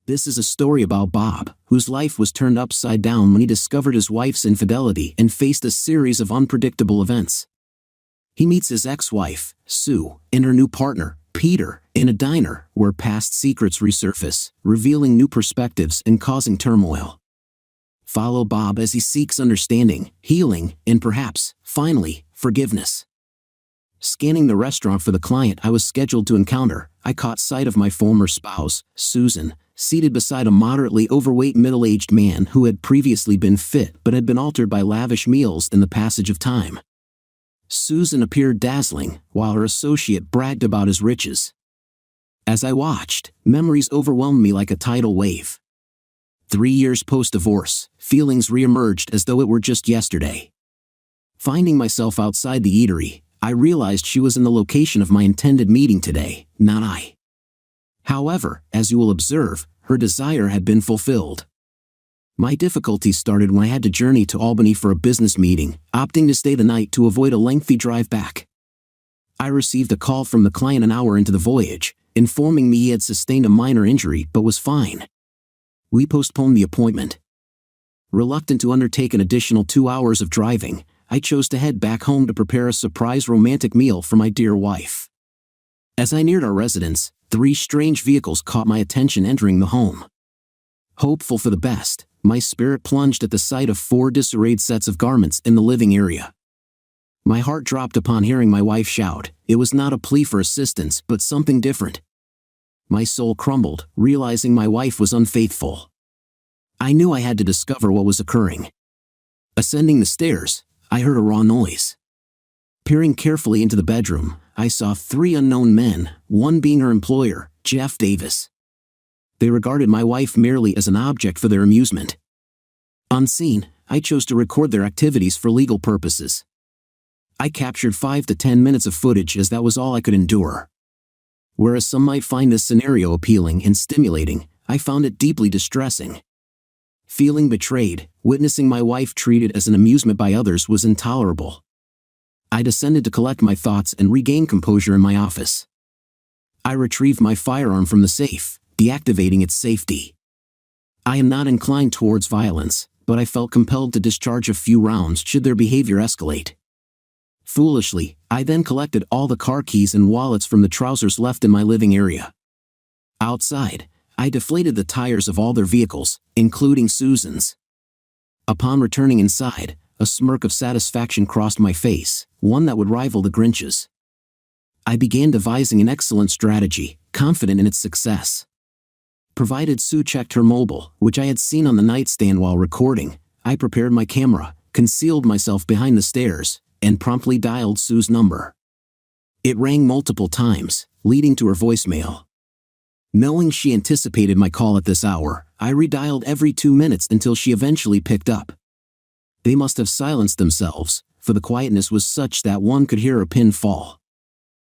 This is a story about Bob, whose life was turned upside down when he discovered his wife's infidelity and faced a series of unpredictable events. He meets his ex-wife, Sue, and her new partner, Peter, in a diner where past secrets resurface, revealing new perspectives and causing turmoil. Follow Bob as he seeks understanding, healing, and perhaps, finally, forgiveness. Scanning the restaurant for the client I was scheduled to encounter, I caught sight of my former spouse, Susan, seated beside a moderately overweight middle-aged man who had previously been fit but had been altered by lavish meals in the passage of time. Susan appeared dazzling, while her associate bragged about his riches. As I watched, memories overwhelmed me like a tidal wave. 3 years post-divorce, feelings reemerged as though it were just yesterday. Finding myself outside the eatery, I realized she was in the location of my intended meeting today, not I. However, as you will observe, her desire had been fulfilled. My difficulties started when I had to journey to Albany for a business meeting, opting to stay the night to avoid a lengthy drive back. I received a call from the client an hour into the voyage, informing me he had sustained a minor injury but was fine. We postponed the appointment. Reluctant to undertake an additional 2 hours of driving, I chose to head back home to prepare a surprise romantic meal for my dear wife. As I neared our residence, 3 strange vehicles caught my attention entering the home. Hopeful for the best, my spirit plunged at the sight of 4 disarrayed sets of garments in the living area. My heart dropped upon hearing my wife shout. It was not a plea for assistance but something different. My soul crumbled, realizing my wife was unfaithful. I knew I had to discover what was occurring. Ascending the stairs, I heard a raw noise. Peering carefully into the bedroom, I saw 3 unknown men, one being her employer, Jeff Davis. They regarded my wife merely as an object for their amusement. Unseen, I chose to record their activities for legal purposes. I captured 5 to 10 minutes of footage as that was all I could endure. Whereas some might find this scenario appealing and stimulating, I found it deeply distressing. Feeling betrayed, witnessing my wife treated as an amusement by others was intolerable. I descended to collect my thoughts and regain composure in my office. I retrieved my firearm from the safe, deactivating its safety. I am not inclined towards violence, but I felt compelled to discharge a few rounds should their behavior escalate. Foolishly, I then collected all the car keys and wallets from the trousers left in my living area. Outside, I deflated the tires of all their vehicles, including Susan's. Upon returning inside, a smirk of satisfaction crossed my face, one that would rival the Grinch's. I began devising an excellent strategy, confident in its success. Provided Sue checked her mobile, which I had seen on the nightstand while recording, I prepared my camera, concealed myself behind the stairs, and promptly dialed Sue's number. It rang multiple times, leading to her voicemail. Knowing she anticipated my call at this hour, I redialed every 2 minutes until she eventually picked up. They must have silenced themselves, for the quietness was such that one could hear a pin fall.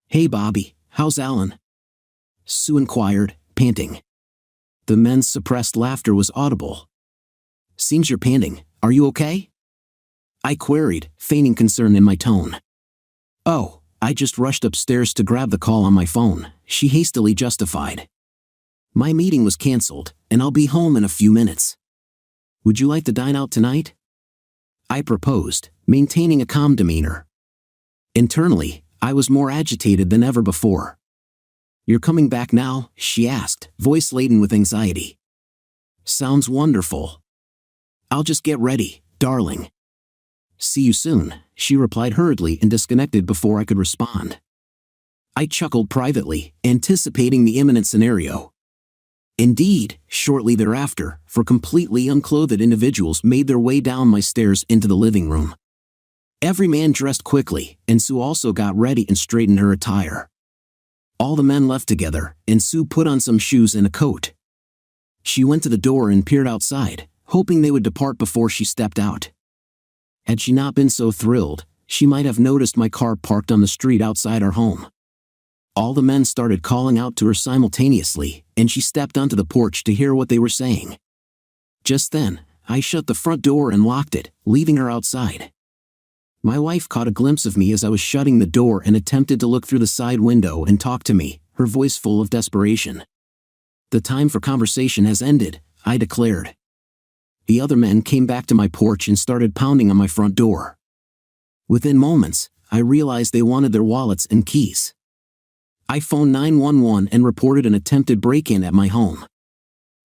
"Hey Bobby, how's Alan?" Sue inquired, panting. The men's suppressed laughter was audible. "Seems you're panting, are you okay?" I queried, feigning concern in my tone. "Oh, I just rushed upstairs to grab the call on my phone," she hastily justified. "My meeting was canceled, and I'll be home in a few minutes. Would you like to dine out tonight?" I proposed, maintaining a calm demeanor. Internally, I was more agitated than ever before. "You're coming back now?" she asked, voice laden with anxiety. "Sounds wonderful. I'll just get ready, darling." "See you soon," she replied hurriedly and disconnected before I could respond. I chuckled privately, anticipating the imminent scenario. Indeed, shortly thereafter, 4 completely unclothed individuals made their way down my stairs into the living room. Every man dressed quickly, and Sue also got ready and straightened her attire. All the men left together, and Sue put on some shoes and a coat. She went to the door and peered outside, hoping they would depart before she stepped out. Had she not been so thrilled, she might have noticed my car parked on the street outside our home. All the men started calling out to her simultaneously, and she stepped onto the porch to hear what they were saying. Just then, I shut the front door and locked it, leaving her outside. My wife caught a glimpse of me as I was shutting the door and attempted to look through the side window and talk to me, her voice full of desperation. "The time for conversation has ended," I declared. The other men came back to my porch and started pounding on my front door. Within moments, I realized they wanted their wallets and keys. I phoned 911 and reported an attempted break-in at my home.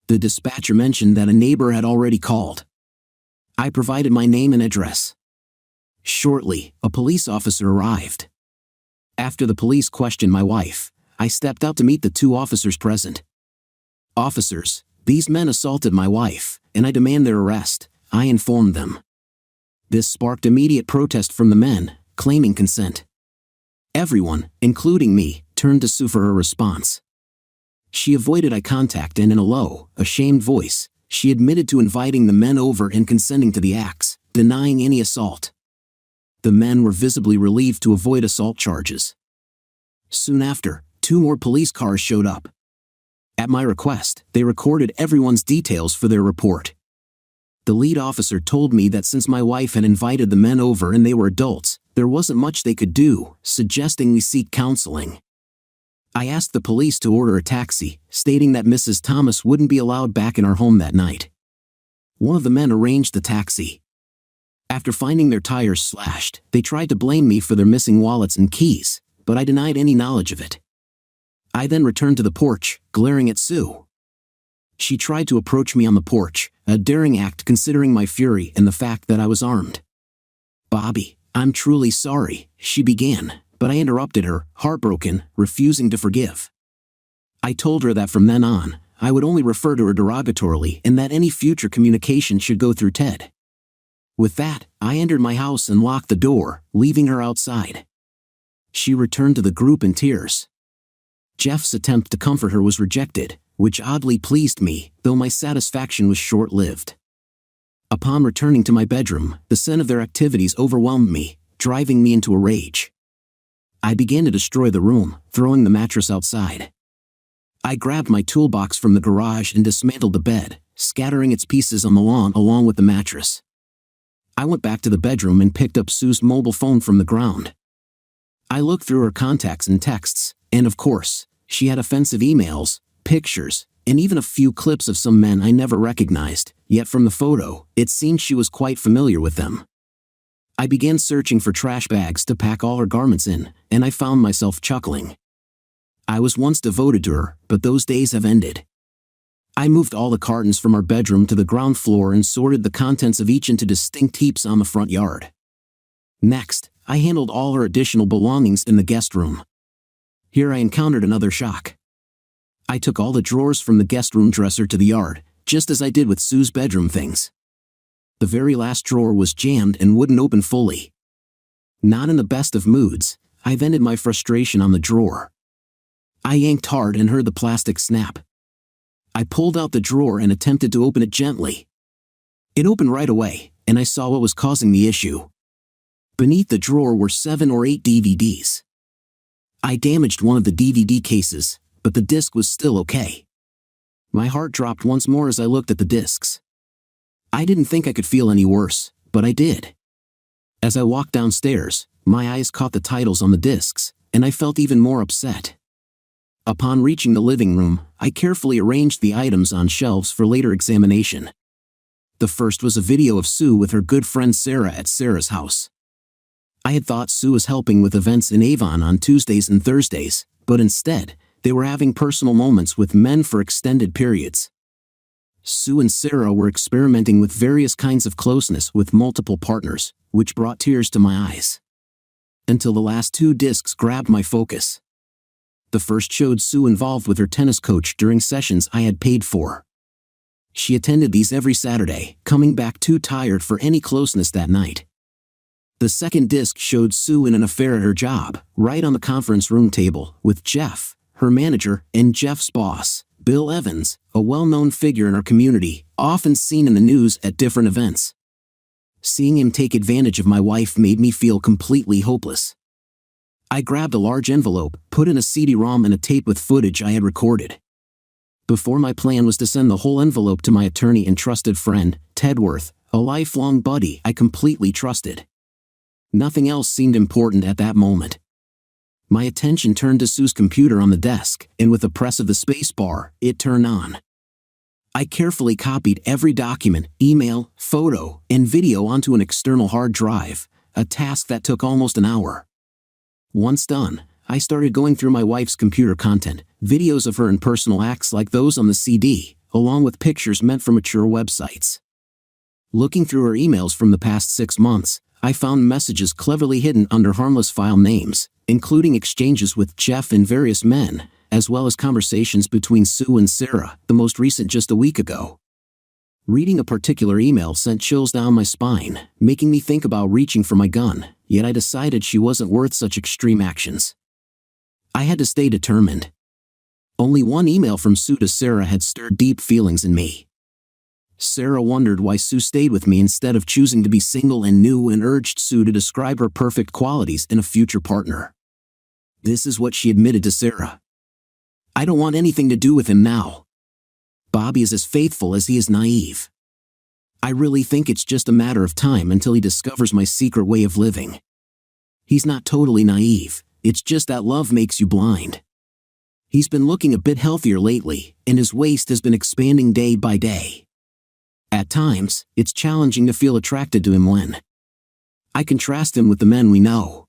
The dispatcher mentioned that a neighbor had already called. I provided my name and address. Shortly, a police officer arrived. After the police questioned my wife, I stepped out to meet the 2 officers present. "Officers, these men assaulted my wife, and I demand their arrest," I informed them. This sparked immediate protest from the men, claiming consent. Everyone, including me, turned to Sue for her response. She avoided eye contact and in a low, ashamed voice, she admitted to inviting the men over and consenting to the acts, denying any assault. The men were visibly relieved to avoid assault charges. Soon after, 2 more police cars showed up. At my request, they recorded everyone's details for their report. The lead officer told me that since my wife had invited the men over and they were adults, there wasn't much they could do, suggesting we seek counseling. I asked the police to order a taxi, stating that Mrs. Thomas wouldn't be allowed back in our home that night. One of the men arranged the taxi. After finding their tires slashed, they tried to blame me for their missing wallets and keys, but I denied any knowledge of it. I then returned to the porch, glaring at Sue. She tried to approach me on the porch, a daring act considering my fury and the fact that I was armed. "Bobby, I'm truly sorry," she began, but I interrupted her, heartbroken, refusing to forgive. I told her that from then on, I would only refer to her derogatorily and that any future communication should go through Ted. With that, I entered my house and locked the door, leaving her outside. She returned to the group in tears. Jeff's attempt to comfort her was rejected, which oddly pleased me, though my satisfaction was short-lived. Upon returning to my bedroom, the scent of their activities overwhelmed me, driving me into a rage. I began to destroy the room, throwing the mattress outside. I grabbed my toolbox from the garage and dismantled the bed, scattering its pieces on the lawn along with the mattress. I went back to the bedroom and picked up Sue's mobile phone from the ground. I looked through her contacts and texts, and of course, she had offensive emails, pictures, and even a few clips of some men I never recognized, yet from the photo, it seemed she was quite familiar with them. I began searching for trash bags to pack all her garments in, and I found myself chuckling. I was once devoted to her, but those days have ended. I moved all the cartons from our bedroom to the ground floor and sorted the contents of each into distinct heaps on the front yard. Next, I handled all her additional belongings in the guest room. Here I encountered another shock. I took all the drawers from the guest room dresser to the yard, just as I did with Sue's bedroom things. The very last drawer was jammed and wouldn't open fully. Not in the best of moods, I vented my frustration on the drawer. I yanked hard and heard the plastic snap. I pulled out the drawer and attempted to open it gently. It opened right away, and I saw what was causing the issue. Beneath the drawer were 7 or 8 DVDs. I damaged one of the DVD cases, but the disc was still okay. My heart dropped once more as I looked at the discs. I didn't think I could feel any worse, but I did. As I walked downstairs, my eyes caught the titles on the discs, and I felt even more upset. Upon reaching the living room, I carefully arranged the items on shelves for later examination. The first was a video of Sue with her good friend Sarah at Sarah's house. I had thought Sue was helping with events in Avon on Tuesdays and Thursdays, but instead, they were having personal moments with men for extended periods. Sue and Sarah were experimenting with various kinds of closeness with multiple partners, which brought tears to my eyes. Until the last 2 discs grabbed my focus. The first showed Sue involved with her tennis coach during sessions I had paid for. She attended these every Saturday, coming back too tired for any closeness that night. The second disc showed Sue in an affair at her job, right on the conference room table, with Jeff, her manager, and Jeff's boss, Bill Evans, a well-known figure in our community, often seen in the news at different events. Seeing him take advantage of my wife made me feel completely hopeless. I grabbed a large envelope, put in a CD-ROM and a tape with footage I had recorded. Before my plan was to send the whole envelope to my attorney and trusted friend, Ted Worth, a lifelong buddy I completely trusted. Nothing else seemed important at that moment. My attention turned to Sue's computer on the desk, and with a press of the space bar, it turned on. I carefully copied every document, email, photo, and video onto an external hard drive, a task that took almost an hour. Once done, I started going through my wife's computer content, videos of her in personal acts like those on the CD, along with pictures meant for mature websites. Looking through her emails from the past 6 months, I found messages cleverly hidden under harmless file names, including exchanges with Jeff and various men, as well as conversations between Sue and Sarah, the most recent just a week ago. Reading a particular email sent chills down my spine, making me think about reaching for my gun, yet I decided she wasn't worth such extreme actions. I had to stay determined. Only one email from Sue to Sarah had stirred deep feelings in me. Sarah wondered why Sue stayed with me instead of choosing to be single and new, and urged Sue to describe her perfect qualities in a future partner. This is what she admitted to Sarah. "I don't want anything to do with him now. Bobby is as faithful as he is naive. I really think it's just a matter of time until he discovers my secret way of living. He's not totally naive, it's just that love makes you blind. He's been looking a bit healthier lately, and his waist has been expanding day by day. At times, it's challenging to feel attracted to him when I contrast him with the men we know.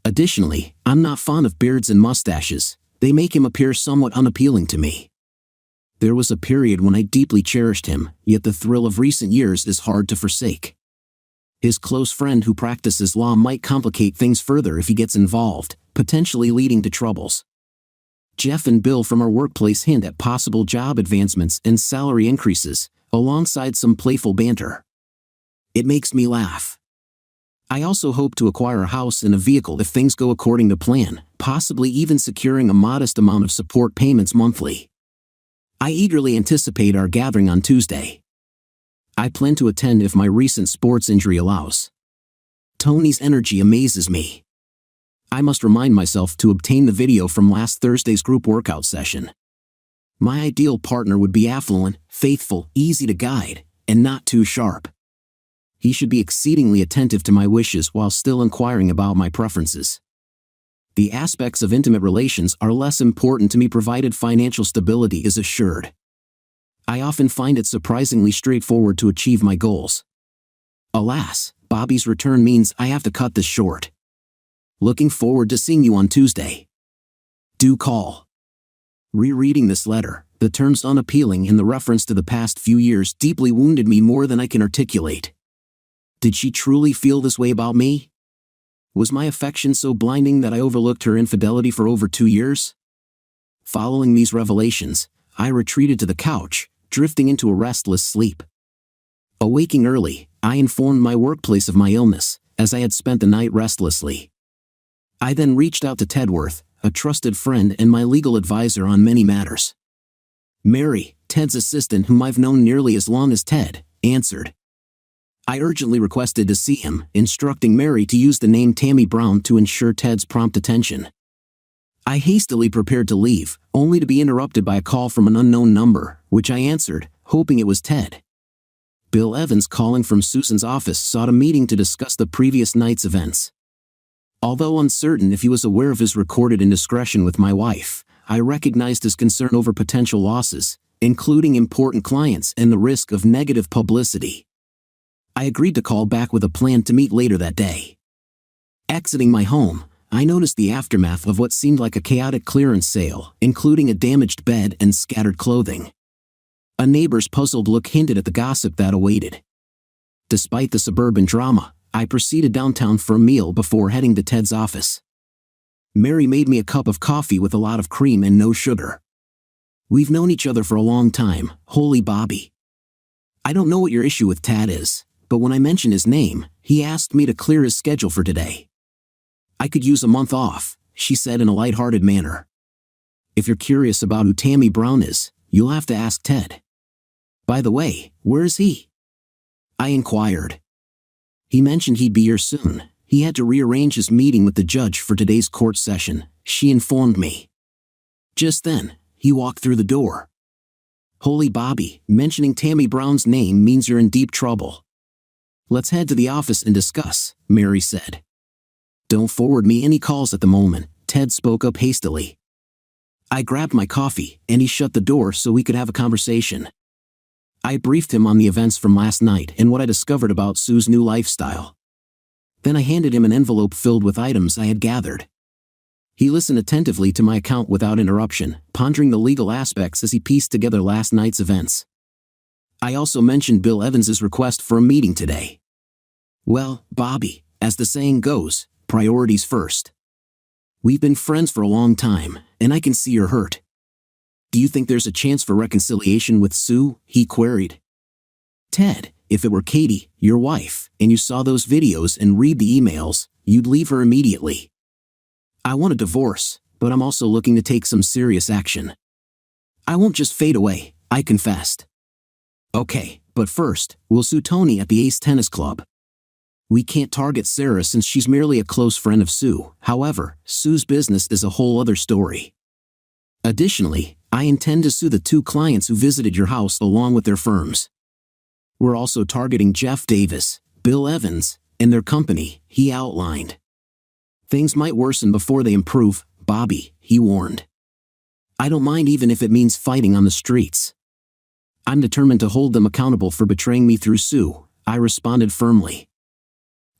Additionally, I'm not fond of beards and mustaches. They make him appear somewhat unappealing to me. There was a period when I deeply cherished him, yet the thrill of recent years is hard to forsake. His close friend who practices law might complicate things further if he gets involved, potentially leading to troubles. Jeff and Bill from our workplace hint at possible job advancements and salary increases, alongside some playful banter. It makes me laugh. I also hope to acquire a house and a vehicle if things go according to plan, possibly even securing a modest amount of support payments monthly. I eagerly anticipate our gathering on Tuesday. I plan to attend if my recent sports injury allows. Tony's energy amazes me. I must remind myself to obtain the video from last Thursday's group workout session. My ideal partner would be affluent, faithful, easy to guide, and not too sharp. He should be exceedingly attentive to my wishes while still inquiring about my preferences. The aspects of intimate relations are less important to me provided financial stability is assured. I often find it surprisingly straightforward to achieve my goals. Alas, Bobby's return means I have to cut this short. Looking forward to seeing you on Tuesday. Do call. Rereading this letter, the terms unappealing and the reference to the past few years deeply wounded me more than I can articulate. Did she truly feel this way about me? Was my affection so blinding that I overlooked her infidelity for over 2 years? Following these revelations, I retreated to the couch, drifting into a restless sleep. Awaking early, I informed my workplace of my illness, as I had spent the night restlessly. I then reached out to Tedworth, a trusted friend and my legal advisor on many matters. Mary, Ted's assistant whom I've known nearly as long as Ted, answered. I urgently requested to see him, instructing Mary to use the name Tammy Brown to ensure Ted's prompt attention. I hastily prepared to leave, only to be interrupted by a call from an unknown number, which I answered, hoping it was Ted. Bill Evans calling from Susan's office sought a meeting to discuss the previous night's events. Although uncertain if he was aware of his recorded indiscretion with my wife, I recognized his concern over potential losses, including important clients and the risk of negative publicity. I agreed to call back with a plan to meet later that day. Exiting my home, I noticed the aftermath of what seemed like a chaotic clearance sale, including a damaged bed and scattered clothing. A neighbor's puzzled look hinted at the gossip that awaited. Despite the suburban drama, I proceeded downtown for a meal before heading to Ted's office. Mary made me a cup of coffee with a lot of cream and no sugar. We've known each other for a long time, holy Bobby. I don't know what your issue with Tad is, but when I mentioned his name, he asked me to clear his schedule for today. I could use a month off, she said in a lighthearted manner. If you're curious about who Tammy Brown is, you'll have to ask Ted. By the way, where is he? I inquired. He mentioned he'd be here soon. He had to rearrange his meeting with the judge for today's court session, she informed me. Just then, he walked through the door. Holy Bobby, mentioning Tammy Brown's name means you're in deep trouble. Let's head to the office and discuss, Mary said. Don't forward me any calls at the moment. Ted spoke up hastily. I grabbed my coffee, and he shut the door so we could have a conversation. I briefed him on the events from last night and what I discovered about Sue's new lifestyle. Then I handed him an envelope filled with items I had gathered. He listened attentively to my account without interruption, pondering the legal aspects as he pieced together last night's events. I also mentioned Bill Evans's request for a meeting today. Well, Bobby, as the saying goes, priorities first. We've been friends for a long time, and I can see you're hurt. Do you think there's a chance for reconciliation with Sue? He queried. Ted, if it were Katie, your wife, and you saw those videos and read the emails, you'd leave her immediately. I want a divorce, but I'm also looking to take some serious action. I won't just fade away, I confessed. Okay, but first, we'll sue Tony at the Ace Tennis Club. We can't target Sarah since she's merely a close friend of Sue. However, Sue's business is a whole other story. Additionally, I intend to sue the 2 clients who visited your house along with their firms. We're also targeting Jeff Davis, Bill Evans, and their company, he outlined. Things might worsen before they improve, Bobby, he warned. I don't mind even if it means fighting on the streets. I'm determined to hold them accountable for betraying me through Sue, I responded firmly.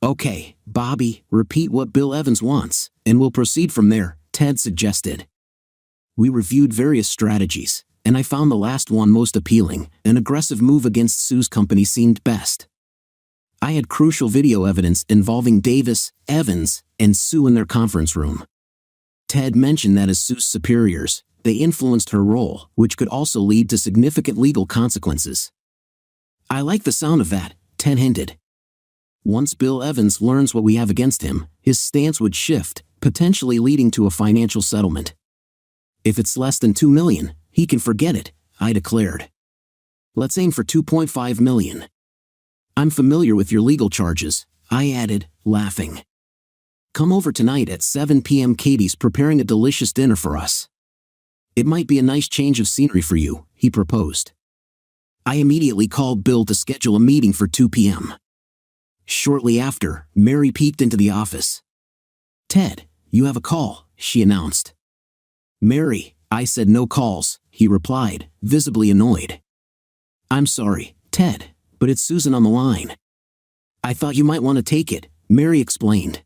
Okay, Bobby, repeat what Bill Evans wants, and we'll proceed from there, Ted suggested. We reviewed various strategies, and I found the last one most appealing. An aggressive move against Sue's company seemed best. I had crucial video evidence involving Davis, Evans, and Sue in their conference room. Ted mentioned that as Sue's superiors, they influenced her role, which could also lead to significant legal consequences. I like the sound of that, Ted hinted. Once Bill Evans learns what we have against him, his stance would shift, potentially leading to a financial settlement. If it's less than $2 million, he can forget it, I declared. Let's aim for $2.5 million. I'm familiar with your legal charges, I added, laughing. Come over tonight at 7 p.m. Katie's preparing a delicious dinner for us. It might be a nice change of scenery for you, he proposed. I immediately called Bill to schedule a meeting for 2 p.m. Shortly after, Mary peeked into the office. Ted, you have a call, she announced. Mary, I said no calls, he replied, visibly annoyed. I'm sorry, Ted, but it's Susan on the line. I thought you might want to take it, Mary explained.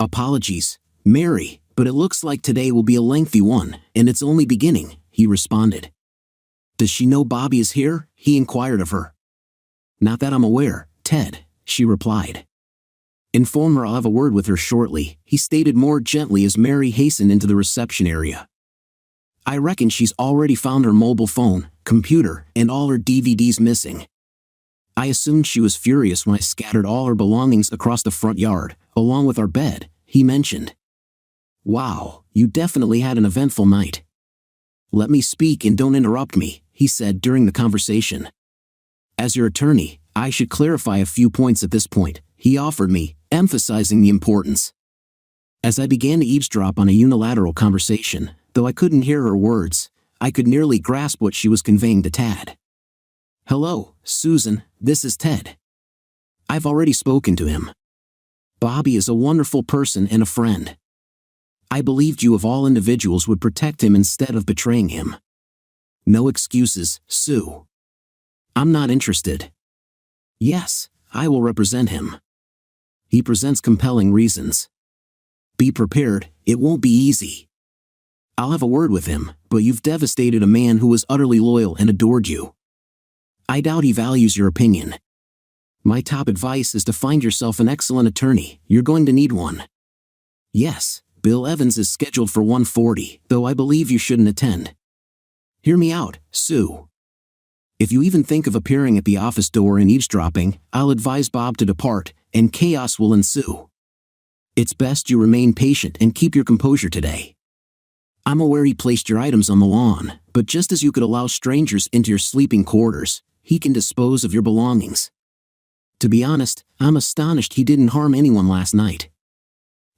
Apologies, Mary, but it looks like today will be a lengthy one, and it's only beginning, he responded. Does she know Bobby is here? He inquired of her. Not that I'm aware, Ted, she replied. Inform her I'll have a word with her shortly, he stated more gently as Mary hastened into the reception area. I reckon she's already found her mobile phone, computer, and all her DVDs missing. I assumed she was furious when I scattered all her belongings across the front yard, along with our bed, he mentioned. Wow, you definitely had an eventful night. Let me speak and don't interrupt me, he said during the conversation. As your attorney, I should clarify a few points at this point, he offered me, emphasizing the importance. As I began to eavesdrop on a unilateral conversation, though I couldn't hear her words, I could nearly grasp what she was conveying to Tad. Hello, Susan, this is Ted. I've already spoken to him. Bobby is a wonderful person and a friend. I believed you of all individuals would protect him instead of betraying him. No excuses, Sue. I'm not interested. Yes, I will represent him. He presents compelling reasons. Be prepared, it won't be easy. I'll have a word with him, but you've devastated a man who was utterly loyal and adored you. I doubt he values your opinion. My top advice is to find yourself an excellent attorney, you're going to need one. Yes, Bill Evans is scheduled for 1:40, though I believe you shouldn't attend. Hear me out, Sue. If you even think of appearing at the office door and eavesdropping, I'll advise Bob to depart, and chaos will ensue. It's best you remain patient and keep your composure today. I'm aware he placed your items on the lawn, but just as you could allow strangers into your sleeping quarters, he can dispose of your belongings. To be honest, I'm astonished he didn't harm anyone last night.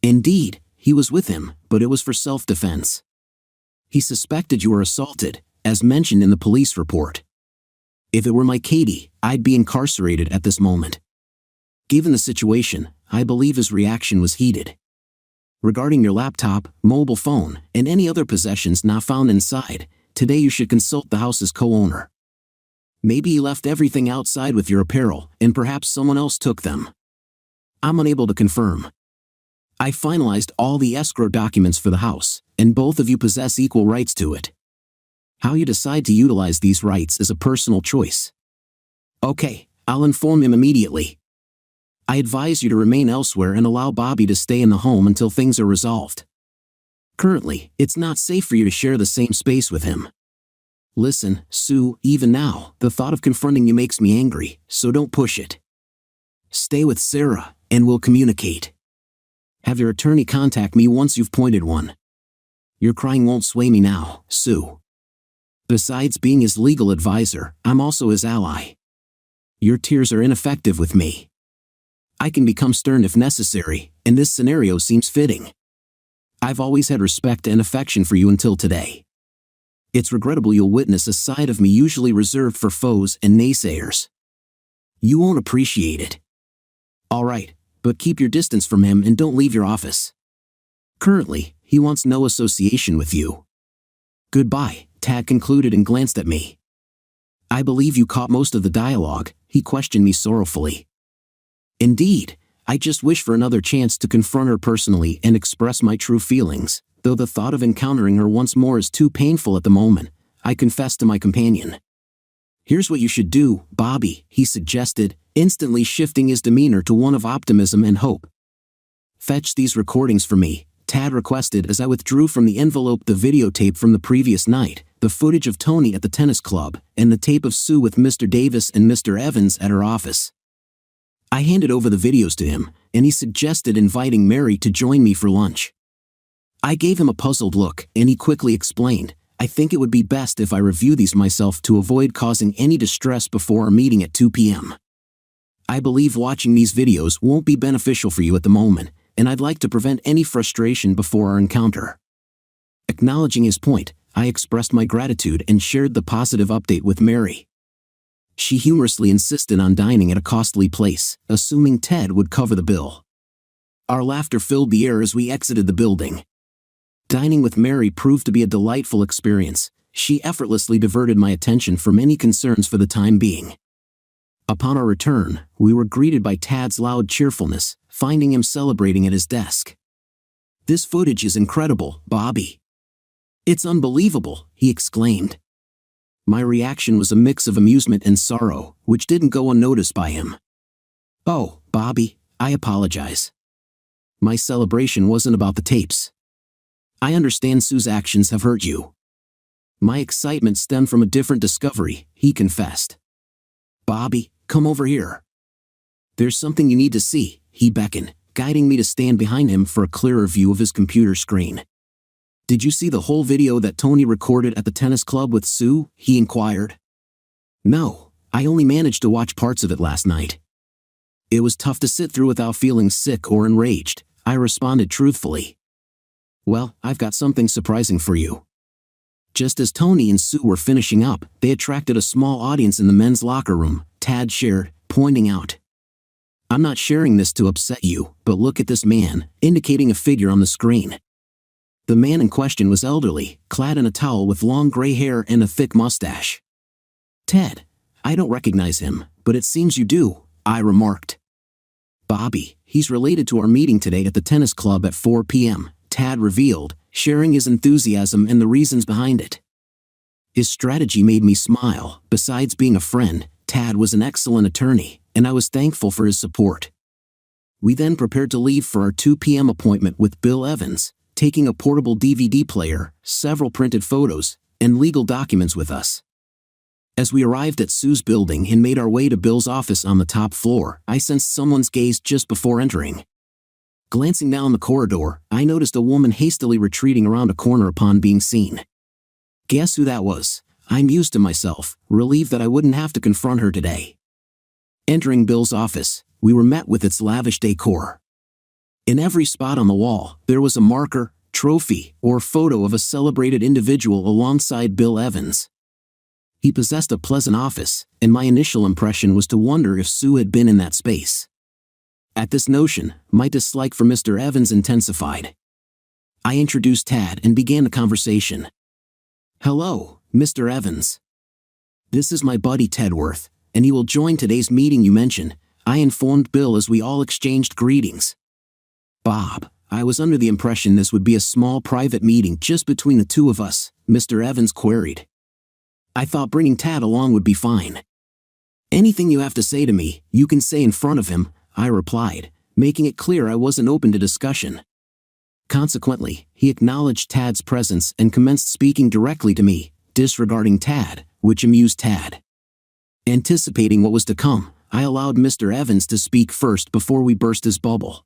Indeed, he was with him, but it was for self-defense. He suspected you were assaulted, as mentioned in the police report. If it were my Katie, I'd be incarcerated at this moment. Given the situation, I believe his reaction was heated. Regarding your laptop, mobile phone, and any other possessions not found inside, today you should consult the house's co-owner. Maybe he left everything outside with your apparel, and perhaps someone else took them. I'm unable to confirm. I finalized all the escrow documents for the house, and both of you possess equal rights to it. How you decide to utilize these rights is a personal choice. Okay, I'll inform him immediately. I advise you to remain elsewhere and allow Bobby to stay in the home until things are resolved. Currently, it's not safe for you to share the same space with him. Listen, Sue, even now, the thought of confronting you makes me angry, so don't push it. Stay with Sarah, and we'll communicate. Have your attorney contact me once you've appointed one. Your crying won't sway me now, Sue. Besides being his legal advisor, I'm also his ally. Your tears are ineffective with me. I can become stern if necessary, and this scenario seems fitting. I've always had respect and affection for you until today. It's regrettable you'll witness a side of me usually reserved for foes and naysayers. You won't appreciate it. All right, but keep your distance from him and don't leave your office. Currently, he wants no association with you. Goodbye, Tad concluded and glanced at me. I believe you caught most of the dialogue, he questioned me sorrowfully. Indeed, I just wish for another chance to confront her personally and express my true feelings, though the thought of encountering her once more is too painful at the moment, I confessed to my companion. Here's what you should do, Bobby, he suggested, instantly shifting his demeanor to one of optimism and hope. Fetch these recordings for me, Tad requested as I withdrew from the envelope the videotape from the previous night, the footage of Tony at the tennis club, and the tape of Sue with Mr. Davis and Mr. Evans at her office. I handed over the videos to him, and he suggested inviting Mary to join me for lunch. I gave him a puzzled look, and he quickly explained, I think it would be best if I review these myself to avoid causing any distress before our meeting at 2 p.m. I believe watching these videos won't be beneficial for you at the moment, and I'd like to prevent any frustration before our encounter. Acknowledging his point, I expressed my gratitude and shared the positive update with Mary. She humorously insisted on dining at a costly place, assuming Ted would cover the bill. Our laughter filled the air as we exited the building. Dining with Mary proved to be a delightful experience. She effortlessly diverted my attention from any concerns for the time being. Upon our return, we were greeted by Tad's loud cheerfulness, finding him celebrating at his desk. This footage is incredible, Bobby. It's unbelievable, he exclaimed. My reaction was a mix of amusement and sorrow, which didn't go unnoticed by him. Oh, Bobby, I apologize. My celebration wasn't about the tapes. I understand Sue's actions have hurt you. My excitement stemmed from a different discovery, he confessed. Bobby, come over here. There's something you need to see, he beckoned, guiding me to stand behind him for a clearer view of his computer screen. Did you see the whole video that Tony recorded at the tennis club with Sue? He inquired. No, I only managed to watch parts of it last night. It was tough to sit through without feeling sick or enraged, I responded truthfully. Well, I've got something surprising for you. Just as Tony and Sue were finishing up, they attracted a small audience in the men's locker room, Tad shared, pointing out. I'm not sharing this to upset you, but look at this man, indicating a figure on the screen. The man in question was elderly, clad in a towel with long gray hair and a thick mustache. Ted, I don't recognize him, but it seems you do, I remarked. Bobby, he's related to our meeting today at the tennis club at 4 p.m., Tad revealed, sharing his enthusiasm and the reasons behind it. His strategy made me smile. Besides being a friend, Tad was an excellent attorney, and I was thankful for his support. We then prepared to leave for our 2 p.m. appointment with Bill Evans, taking a portable DVD player, several printed photos, and legal documents with us. As we arrived at Sue's building and made our way to Bill's office on the top floor, I sensed someone's gaze just before entering. Glancing down the corridor, I noticed a woman hastily retreating around a corner upon being seen. Guess who that was? I mused to myself, relieved that I wouldn't have to confront her today. Entering Bill's office, we were met with its lavish decor. In every spot on the wall, there was a marker, trophy, or photo of a celebrated individual alongside Bill Evans. He possessed a pleasant office, and my initial impression was to wonder if Sue had been in that space. At this notion, my dislike for Mr. Evans intensified. I introduced Tad and began the conversation. "Hello, Mr. Evans. This is my buddy Tedworth, and he will join today's meeting you mentioned," I informed Bill as we all exchanged greetings. "Bob, I was under the impression this would be a small private meeting just between the two of us," Mr. Evans queried. "I thought bringing Tad along would be fine." "Anything you have to say to me, you can say in front of him," I replied, making it clear I wasn't open to discussion. Consequently, he acknowledged Tad's presence and commenced speaking directly to me, disregarding Tad, which amused Tad. Anticipating what was to come, I allowed Mr. Evans to speak first before we burst his bubble.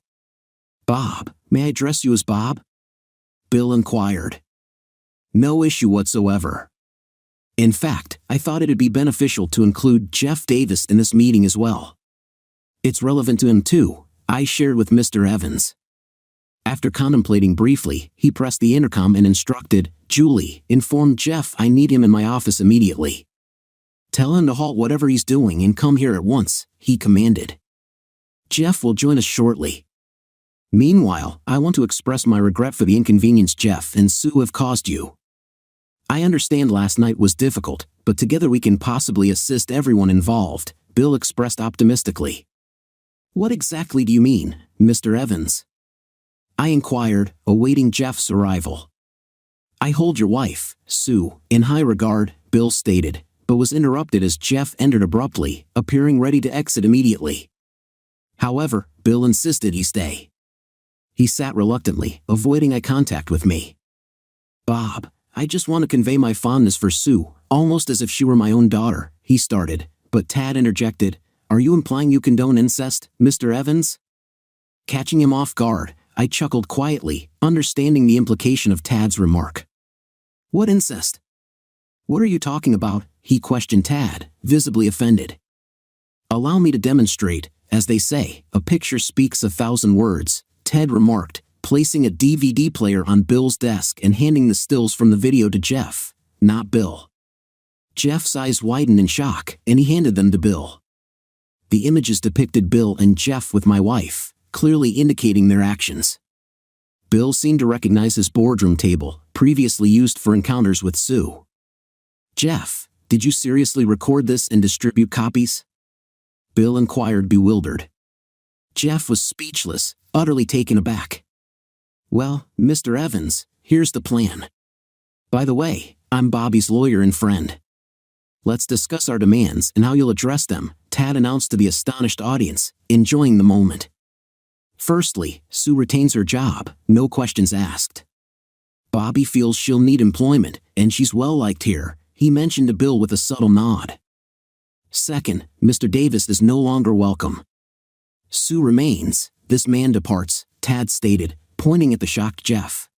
"Bob, may I address you as Bob?" Bill inquired. "No issue whatsoever. In fact, I thought it'd be beneficial to include Jeff Davis in this meeting as well. It's relevant to him too," I shared with Mr. Evans. After contemplating briefly, he pressed the intercom and instructed, "Julie, inform Jeff I need him in my office immediately." "Tell him to halt whatever he's doing and come here at once," he commanded. "Jeff will join us shortly. Meanwhile, I want to express my regret for the inconvenience Jeff and Sue have caused you. I understand last night was difficult, but together we can possibly assist everyone involved," Bill expressed optimistically. "What exactly do you mean, Mr. Evans?" I inquired, awaiting Jeff's arrival. "I hold your wife, Sue, in high regard," Bill stated, but was interrupted as Jeff entered abruptly, appearing ready to exit immediately. However, Bill insisted he stay. He sat reluctantly, avoiding eye contact with me. "Bob, I just want to convey my fondness for Sue, almost as if she were my own daughter," he started, but Tad interjected, "Are you implying you condone incest, Mr. Evans?" Catching him off guard, I chuckled quietly, understanding the implication of Tad's remark. "What incest? What are you talking about?" he questioned Tad, visibly offended. "Allow me to demonstrate. As they say, a picture speaks 1,000 words," Ted remarked, placing a DVD player on Bill's desk and handing the stills from the video to Jeff, not Bill. Jeff's eyes widened in shock, and he handed them to Bill. The images depicted Bill and Jeff with my wife, clearly indicating their actions. Bill seemed to recognize his boardroom table, previously used for encounters with Sue. "Jeff, did you seriously record this and distribute copies?" Bill inquired, bewildered. Jeff was speechless, utterly taken aback. "Well, Mr. Evans, here's the plan. By the way, I'm Bobby's lawyer and friend. Let's discuss our demands and how you'll address them," Tad announced to the astonished audience, enjoying the moment. "Firstly, Sue retains her job, no questions asked. Bobby feels she'll need employment, and she's well liked here," he mentioned to Bill with a subtle nod. "Second, Mr. Davis is no longer welcome. Sue remains, this man departs," Tad stated, pointing at the shocked Jeff.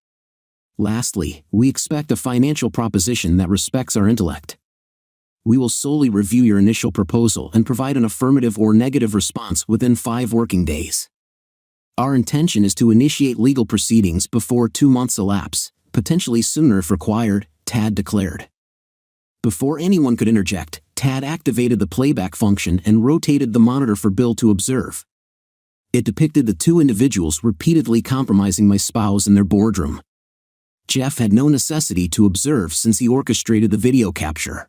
"Lastly, we expect a financial proposition that respects our intellect. We will solely review your initial proposal and provide an affirmative or negative response within 5 working days. Our intention is to initiate legal proceedings before 2 months elapse, potentially sooner if required," Tad declared. Before anyone could interject, Tad activated the playback function and rotated the monitor for Bill to observe. It depicted the two individuals repeatedly compromising my spouse in their boardroom. Jeff had no necessity to observe since he orchestrated the video capture.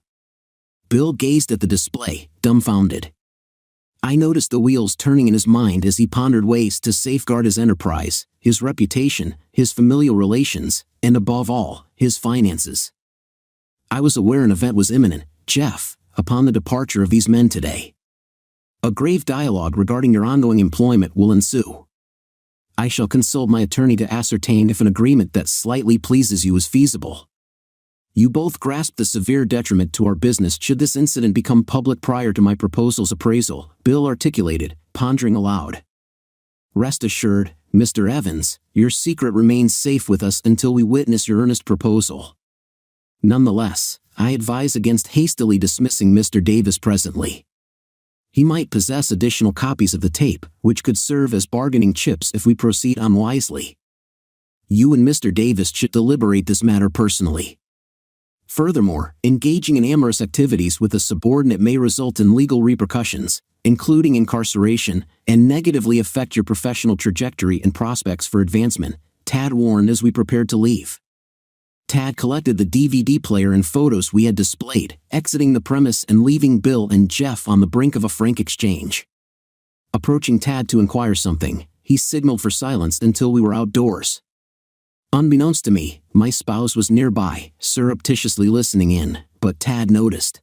Bill gazed at the display, dumbfounded. I noticed the wheels turning in his mind as he pondered ways to safeguard his enterprise, his reputation, his familial relations, and above all, his finances. I was aware an event was imminent, Jeff, upon the departure of these men today. A grave dialogue regarding your ongoing employment will ensue. I shall consult my attorney to ascertain if an agreement that slightly pleases you is feasible. You both grasp the severe detriment to our business should this incident become public prior to my proposal's appraisal, Bill articulated, pondering aloud. Rest assured, Mr. Evans, your secret remains safe with us until we witness your earnest proposal. Nonetheless, I advise against hastily dismissing Mr. Davis presently. He might possess additional copies of the tape, which could serve as bargaining chips if we proceed unwisely. You and Mr. Davis should deliberate this matter personally. Furthermore, engaging in amorous activities with a subordinate may result in legal repercussions, including incarceration, and negatively affect your professional trajectory and prospects for advancement, Tad warned as we prepared to leave. Tad collected the DVD player and photos we had displayed, exiting the premise and leaving Bill and Jeff on the brink of a frank exchange. Approaching Tad to inquire something, he signaled for silence until we were outdoors. Unbeknownst to me, my spouse was nearby, surreptitiously listening in, but Tad noticed.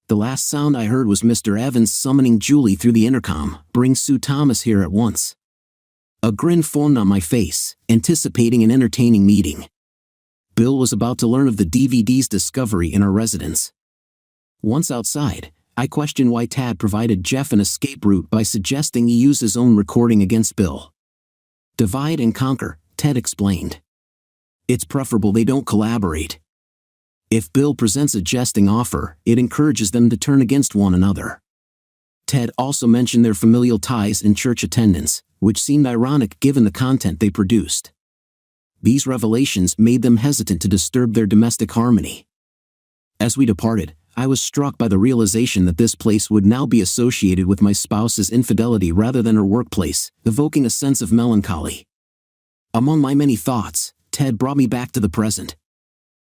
The last sound I heard was Mr. Evans summoning Julie through the intercom, "Bring Sue Thomas here at once." A grin formed on my face, anticipating an entertaining meeting. Bill was about to learn of the DVD's discovery in our residence. Once outside, I questioned why Tad provided Jeff an escape route by suggesting he use his own recording against Bill. "Divide and conquer," Ted explained. "It's preferable they don't collaborate. If Bill presents a jesting offer, it encourages them to turn against one another." Ted also mentioned their familial ties and church attendance, which seemed ironic given the content they produced. These revelations made them hesitant to disturb their domestic harmony. As we departed, I was struck by the realization that this place would now be associated with my spouse's infidelity rather than her workplace, evoking a sense of melancholy. Among my many thoughts, Ted brought me back to the present.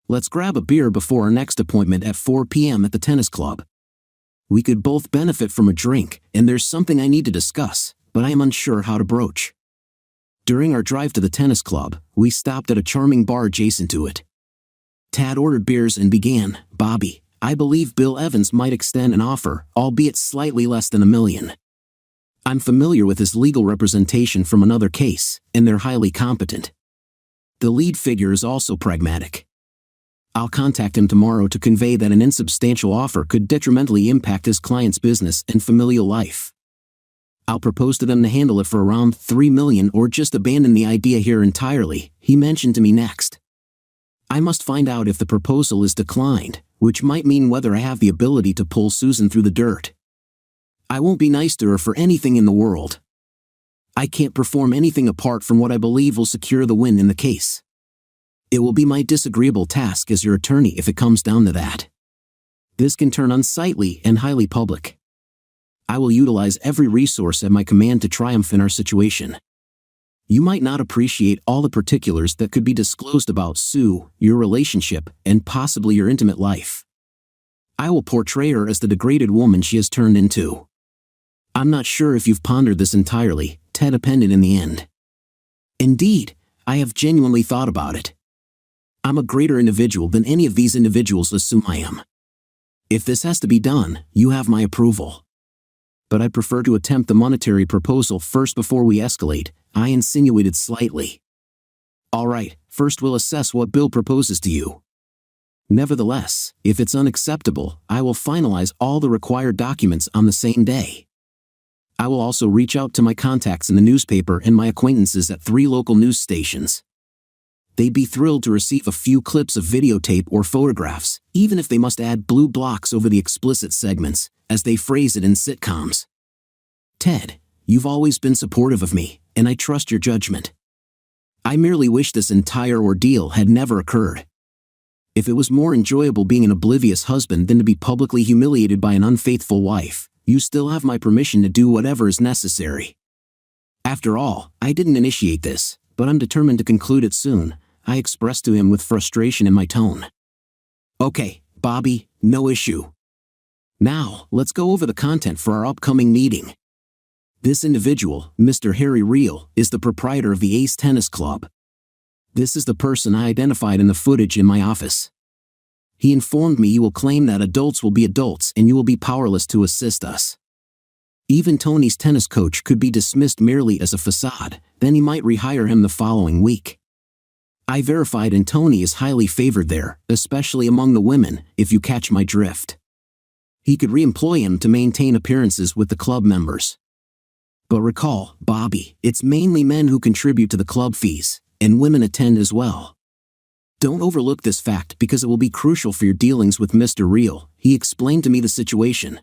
"Let's grab a beer before our next appointment at 4 p.m. at the tennis club. We could both benefit from a drink, and there's something I need to discuss, but I am unsure how to broach." During our drive to the tennis club, we stopped at a charming bar adjacent to it. Tad ordered beers and began, "Bobby, I believe Bill Evans might extend an offer, albeit slightly less than $1 million. I'm familiar with his legal representation from another case, and they're highly competent. The lead figure is also pragmatic. I'll contact him tomorrow to convey that an insubstantial offer could detrimentally impact his client's business and familial life. I'll propose to them to handle it for around $3 million or just abandon the idea here entirely," he mentioned to me next. I must find out if the proposal is declined, which might mean whether I have the ability to pull Susan through the dirt. I won't be nice to her for anything in the world. I can't perform anything apart from what I believe will secure the win in the case. It will be my disagreeable task as your attorney if it comes down to that. This can turn unsightly and highly public. I will utilize every resource at my command to triumph in our situation. You might not appreciate all the particulars that could be disclosed about Sue, your relationship, and possibly your intimate life. I will portray her as the degraded woman she has turned into. I'm not sure if you've pondered this entirely," Ted appended in the end. "Indeed, I have genuinely thought about it. I'm a greater individual than any of these individuals assume I am. If this has to be done, you have my approval. But I prefer to attempt the monetary proposal first before we escalate," I insinuated slightly. "All right, first we'll assess what Bill proposes to you. Nevertheless, if it's unacceptable, I will finalize all the required documents on the same day. I will also reach out to my contacts in the newspaper and my acquaintances at 3 local news stations. They'd be thrilled to receive a few clips of videotape or photographs, even if they must add blue blocks over the explicit segments, as they phrase it in sitcoms. Ted, you've always been supportive of me, and I trust your judgment. I merely wish this entire ordeal had never occurred. If it was more enjoyable being an oblivious husband than to be publicly humiliated by an unfaithful wife, you still have my permission to do whatever is necessary. After all, I didn't initiate this, but I'm determined to conclude it soon," I expressed to him with frustration in my tone. "Okay, Bobby, no issue. Now, let's go over the content for our upcoming meeting. This individual, Mr. Harry Reel, is the proprietor of the Ace Tennis Club. This is the person I identified in the footage in my office. He informed me he will claim that adults will be adults and you will be powerless to assist us. Even Tony's tennis coach could be dismissed merely as a facade, then he might rehire him the following week. I verified and Tony is highly favored there, especially among the women, if you catch my drift. He could re-employ him to maintain appearances with the club members. But recall, Bobby, it's mainly men who contribute to the club fees, and women attend as well. Don't overlook this fact because it will be crucial for your dealings with Mr. Reel," he explained to me the situation.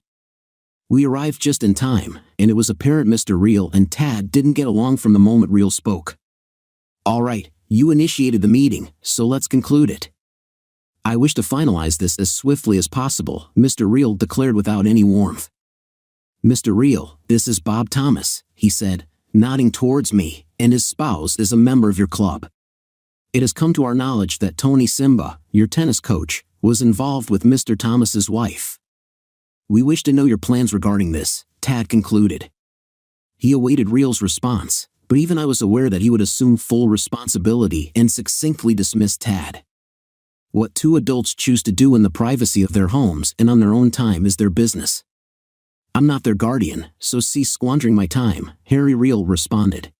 We arrived just in time, and it was apparent Mr. Reel and Tad didn't get along from the moment Reel spoke. "All right, you initiated the meeting, so let's conclude it." "I wish to finalize this as swiftly as possible," Mr. Reel declared without any warmth. "Mr. Reel, this is Bob Thomas," he said, nodding towards me, and his spouse is a member of your club. It has come to our knowledge that Tony Simba, your tennis coach, was involved with Mr. Thomas's wife. We wish to know your plans regarding this, Tad concluded. He awaited Real's response, but even I was aware that he would assume full responsibility and succinctly dismiss Tad. What two adults choose to do in the privacy of their homes and on their own time is their business. I'm not their guardian, so cease squandering my time, Harry Real responded.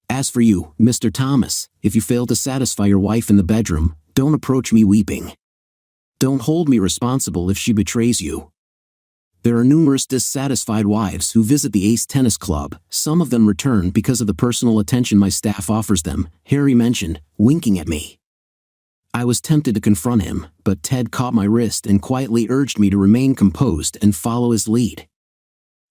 As for you, Mr. Thomas, if you fail to satisfy your wife in the bedroom, don't approach me weeping. Don't hold me responsible if she betrays you. There are numerous dissatisfied wives who visit the Ace Tennis Club. Some of them return because of the personal attention my staff offers them, Harry mentioned, winking at me. I was tempted to confront him, but Ted caught my wrist and quietly urged me to remain composed and follow his lead.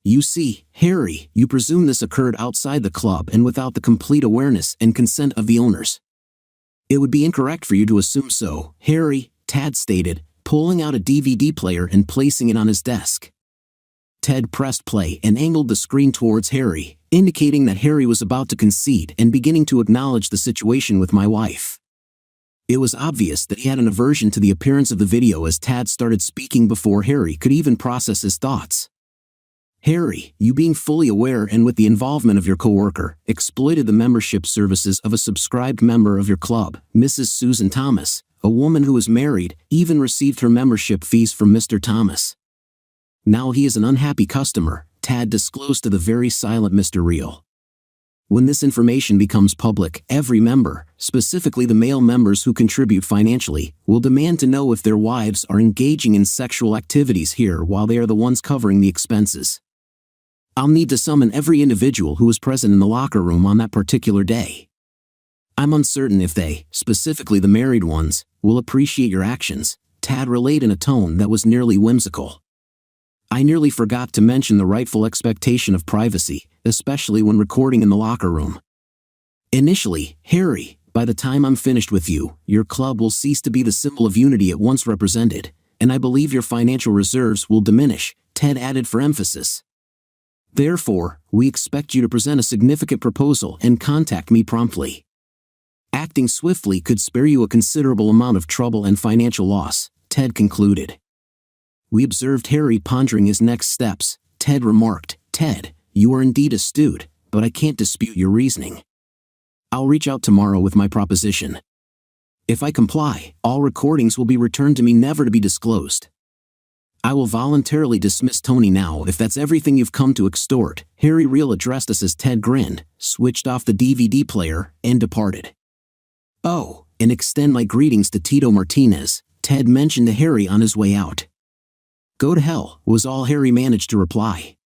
You see, Harry, you presume this occurred outside the club and without the complete awareness and consent of the owners. It would be incorrect for you to assume so, Harry, Tad stated, pulling out a DVD player and placing it on his desk. Ted pressed play and angled the screen towards Harry, indicating that Harry was about to concede and beginning to acknowledge the situation with my wife. It was obvious that he had an aversion to the appearance of the video as Tad started speaking before Harry could even process his thoughts. Harry, you being fully aware and with the involvement of your coworker, exploited the membership services of a subscribed member of your club, Mrs. Susan Thomas, a woman who was married, even received her membership fees from Mr. Thomas. Now he is an unhappy customer, Tad disclosed to the very silent Mr. Real. When this information becomes public, every member, specifically the male members who contribute financially, will demand to know if their wives are engaging in sexual activities here while they are the ones covering the expenses. I'll need to summon every individual who was present in the locker room on that particular day. I'm uncertain if they, specifically the married ones, will appreciate your actions, Tad relayed in a tone that was nearly whimsical. I nearly forgot to mention the rightful expectation of privacy, especially when recording in the locker room. Initially, Harry, by the time I'm finished with you, your club will cease to be the symbol of unity it once represented, and I believe your financial reserves will diminish, Ted added for emphasis. Therefore, we expect you to present a significant proposal and contact me promptly. Acting swiftly could spare you a considerable amount of trouble and financial loss, Ted concluded. We observed Harry pondering his next steps. Ted remarked, Ted, you are indeed astute, but I can't dispute your reasoning. I'll reach out tomorrow with my proposition. If I comply, all recordings will be returned to me never to be disclosed. I will voluntarily dismiss Tony now if that's everything you've come to extort, Harry Real addressed us as Ted grinned, switched off the DVD player, and departed. Oh, and extend my greetings to Tito Martinez, Ted mentioned to Harry on his way out. Go to hell, was all Harry managed to reply.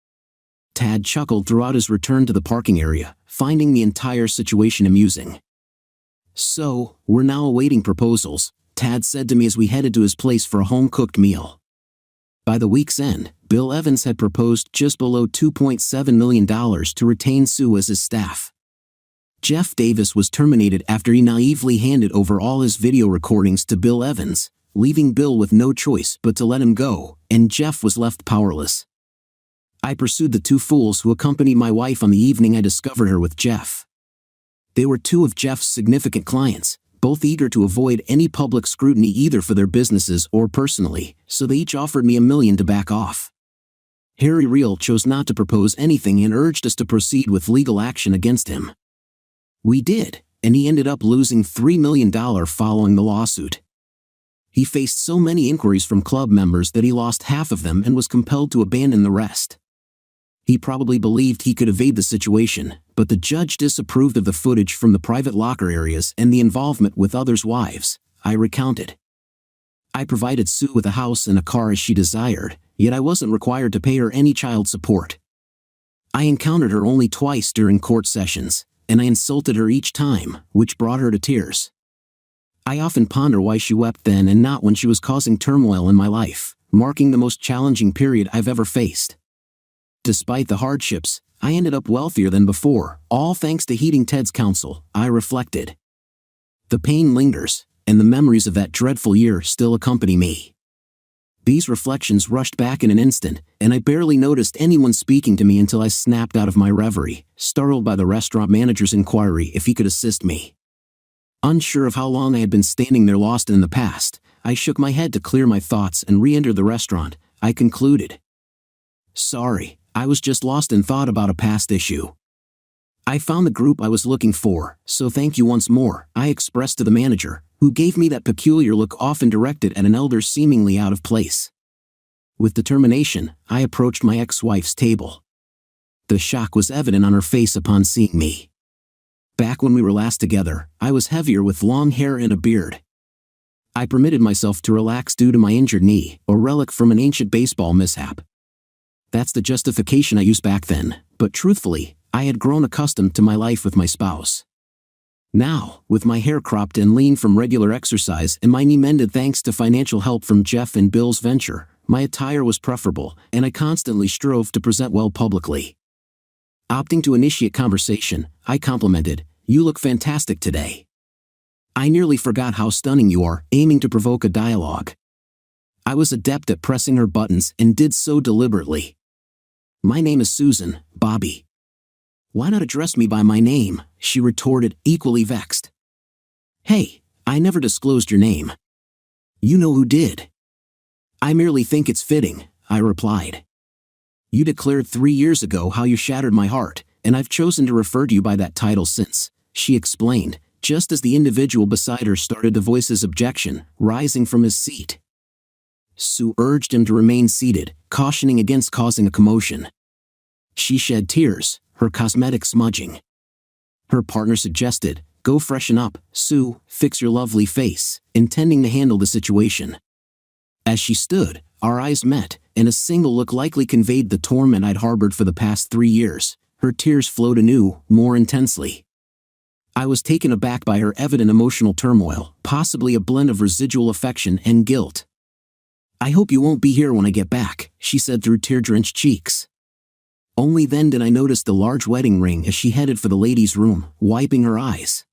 Tad chuckled throughout his return to the parking area, finding the entire situation amusing. So, we're now awaiting proposals, Tad said to me as we headed to his place for a home-cooked meal. By the week's end, Bill Evans had proposed just below $2.7 million to retain Sue as his staff. Jeff Davis was terminated after he naively handed over all his video recordings to Bill Evans, leaving Bill with no choice but to let him go, and Jeff was left powerless. I pursued the two fools who accompanied my wife on the evening I discovered her with Jeff. They were two of Jeff's significant clients, both eager to avoid any public scrutiny either for their businesses or personally, so they each offered me $1 million to back off. Harry Real chose not to propose anything and urged us to proceed with legal action against him. We did, and he ended up losing $3 million following the lawsuit. He faced so many inquiries from club members that he lost half of them and was compelled to abandon the rest. He probably believed he could evade the situation, but the judge disapproved of the footage from the private locker areas and the involvement with others' wives, I recounted. I provided Sue with a house and a car as she desired, yet I wasn't required to pay her any child support. I encountered her only twice during court sessions, and I insulted her each time, which brought her to tears. I often ponder why she wept then and not when she was causing turmoil in my life, marking the most challenging period I've ever faced. Despite the hardships, I ended up wealthier than before, all thanks to heeding Ted's counsel, I reflected. The pain lingers, and the memories of that dreadful year still accompany me. These reflections rushed back in an instant, and I barely noticed anyone speaking to me until I snapped out of my reverie, startled by the restaurant manager's inquiry if he could assist me. Unsure of how long I had been standing there lost in the past, I shook my head to clear my thoughts and re-entered the restaurant. I concluded, "Sorry, I was just lost in thought about a past issue." "I found the group I was looking for, so thank you once more," I expressed to the manager, who gave me that peculiar look often directed at an elder seemingly out of place. With determination, I approached my ex-wife's table. The shock was evident on her face upon seeing me. Back when we were last together, I was heavier with long hair and a beard. I permitted myself to relax due to my injured knee, a relic from an ancient baseball mishap. That's the justification I used back then, but truthfully, I had grown accustomed to my life with my spouse. Now, with my hair cropped and lean from regular exercise and my knee mended thanks to financial help from Jeff and Bill's venture, my attire was preferable, and I constantly strove to present well publicly. Opting to initiate conversation, I complimented, "You look fantastic today." I nearly forgot how stunning you are, aiming to provoke a dialogue. I was adept at pressing her buttons and did so deliberately. "My name is Susan, Bobby." "Why not address me by my name?" she retorted, equally vexed. "Hey, I never disclosed your name." "You know who did." "I merely think it's fitting," I replied. "You declared 3 years ago how you shattered my heart, and I've chosen to refer to you by that title since," she explained, just as the individual beside her started to voice his objection, rising from his seat. Sue urged him to remain seated, cautioning against causing a commotion. She shed tears, her cosmetic smudging. Her partner suggested, "Go freshen up, Sue, fix your lovely face," intending to handle the situation. As she stood, our eyes met, and a single look likely conveyed the torment I'd harbored for the past 3 years. Her tears flowed anew, more intensely. I was taken aback by her evident emotional turmoil, possibly a blend of residual affection and guilt. "I hope you won't be here when I get back," she said through tear-drenched cheeks. Only then did I notice the large wedding ring as she headed for the ladies' room, wiping her eyes.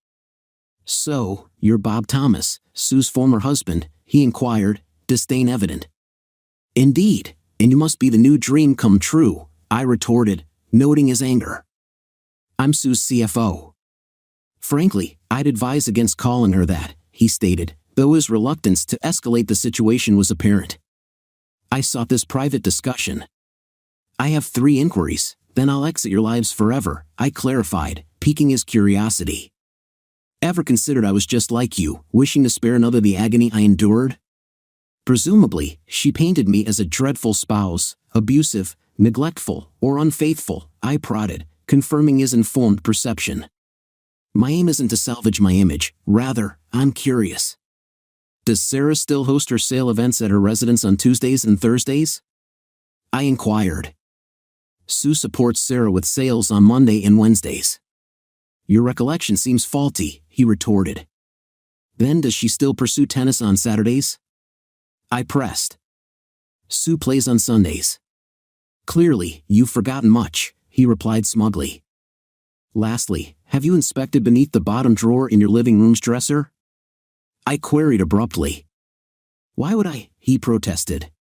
"So, you're Bob Thomas, Sue's former husband?" he inquired, disdain evident. "Indeed, and you must be the new dream come true," I retorted, noting his anger. "I'm Sue's CFO." "Frankly, I'd advise against calling her that," he stated, though his reluctance to escalate the situation was apparent. "I sought this private discussion." "I have 3 inquiries, then I'll exit your lives forever," I clarified, piquing his curiosity. "Ever considered I was just like you, wishing to spare another the agony I endured?" Presumably, she painted me as a dreadful spouse, abusive, neglectful, or unfaithful, I prodded, confirming his informed perception. "My aim isn't to salvage my image, rather, I'm curious. Does Sarah still host her sale events at her residence on Tuesdays and Thursdays?" I inquired. "Sue supports Sarah with sales on Monday and Wednesdays." "Your recollection seems faulty," he retorted. "Then does she still pursue tennis on Saturdays?" I pressed. "Sue plays on Sundays." "Clearly, you've forgotten much," he replied smugly. "Lastly, have you inspected beneath the bottom drawer in your living room's dresser?" I queried abruptly. "Why would I?" he protested.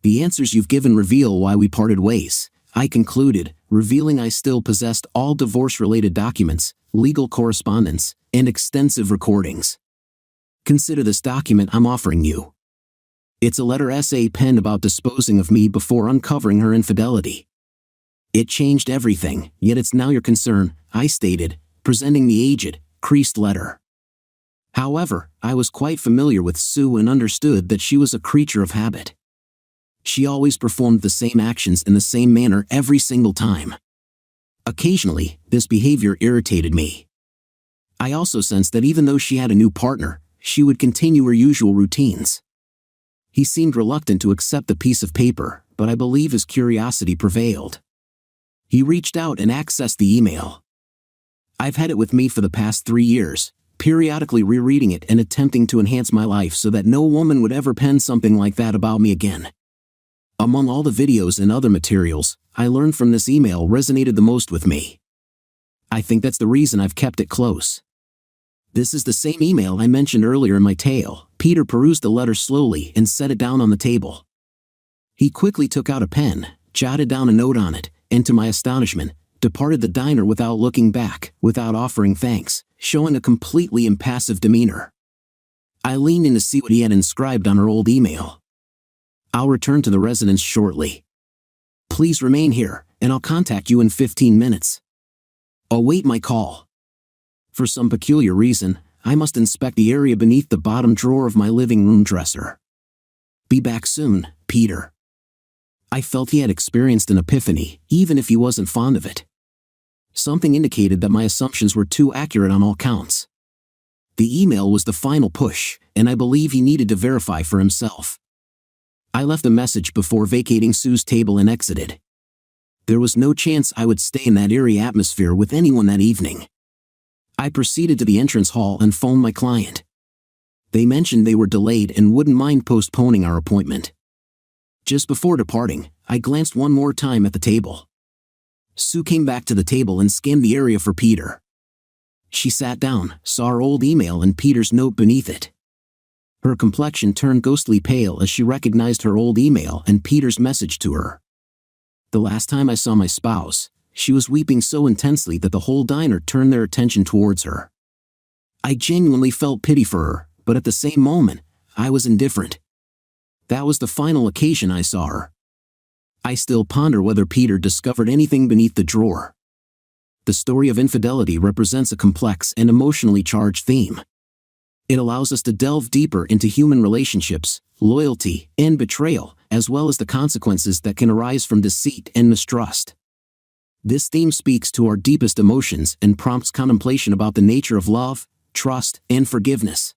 "The answers you've given reveal why we parted ways," I concluded, revealing I still possessed all divorce-related documents, legal correspondence, and extensive recordings. "Consider this document I'm offering you. It's a letter essay penned about disposing of me before uncovering her infidelity. It changed everything, yet it's now your concern," I stated, presenting the aged, creased letter. However, I was quite familiar with Sue and understood that she was a creature of habit. She always performed the same actions in the same manner every single time. Occasionally, this behavior irritated me. I also sensed that even though she had a new partner, she would continue her usual routines. He seemed reluctant to accept the piece of paper, but I believe his curiosity prevailed. He reached out and accessed the email. I've had it with me for the past 3 years, periodically rereading it and attempting to enhance my life so that no woman would ever pen something like that about me again. Among all the videos and other materials, I learned from this email resonated the most with me. I think that's the reason I've kept it close. This is the same email I mentioned earlier in my tale. Peter perused the letter slowly and set it down on the table. He quickly took out a pen, jotted down a note on it, and to my astonishment, departed the diner without looking back, without offering thanks, showing a completely impassive demeanor. I leaned in to see what he had inscribed on our old email. "I'll return to the residence shortly. Please remain here, and I'll contact you in 15 minutes. Await my call. For some peculiar reason, I must inspect the area beneath the bottom drawer of my living room dresser. Be back soon, Peter." I felt he had experienced an epiphany, even if he wasn't fond of it. Something indicated that my assumptions were too accurate on all counts. The email was the final push, and I believe he needed to verify for himself. I left a message before vacating Sue's table and exited. There was no chance I would stay in that eerie atmosphere with anyone that evening. I proceeded to the entrance hall and phoned my client. They mentioned they were delayed and wouldn't mind postponing our appointment. Just before departing, I glanced one more time at the table. Sue came back to the table and scanned the area for Peter. She sat down, saw our old email and Peter's note beneath it. Her complexion turned ghostly pale as she recognized her old email and Peter's message to her. The last time I saw my spouse, she was weeping so intensely that the whole diner turned their attention towards her. I genuinely felt pity for her, but at the same moment, I was indifferent. That was the final occasion I saw her. I still ponder whether Peter discovered anything beneath the drawer. The story of infidelity represents a complex and emotionally charged theme. It allows us to delve deeper into human relationships, loyalty, and betrayal, as well as the consequences that can arise from deceit and mistrust. This theme speaks to our deepest emotions and prompts contemplation about the nature of love, trust, and forgiveness.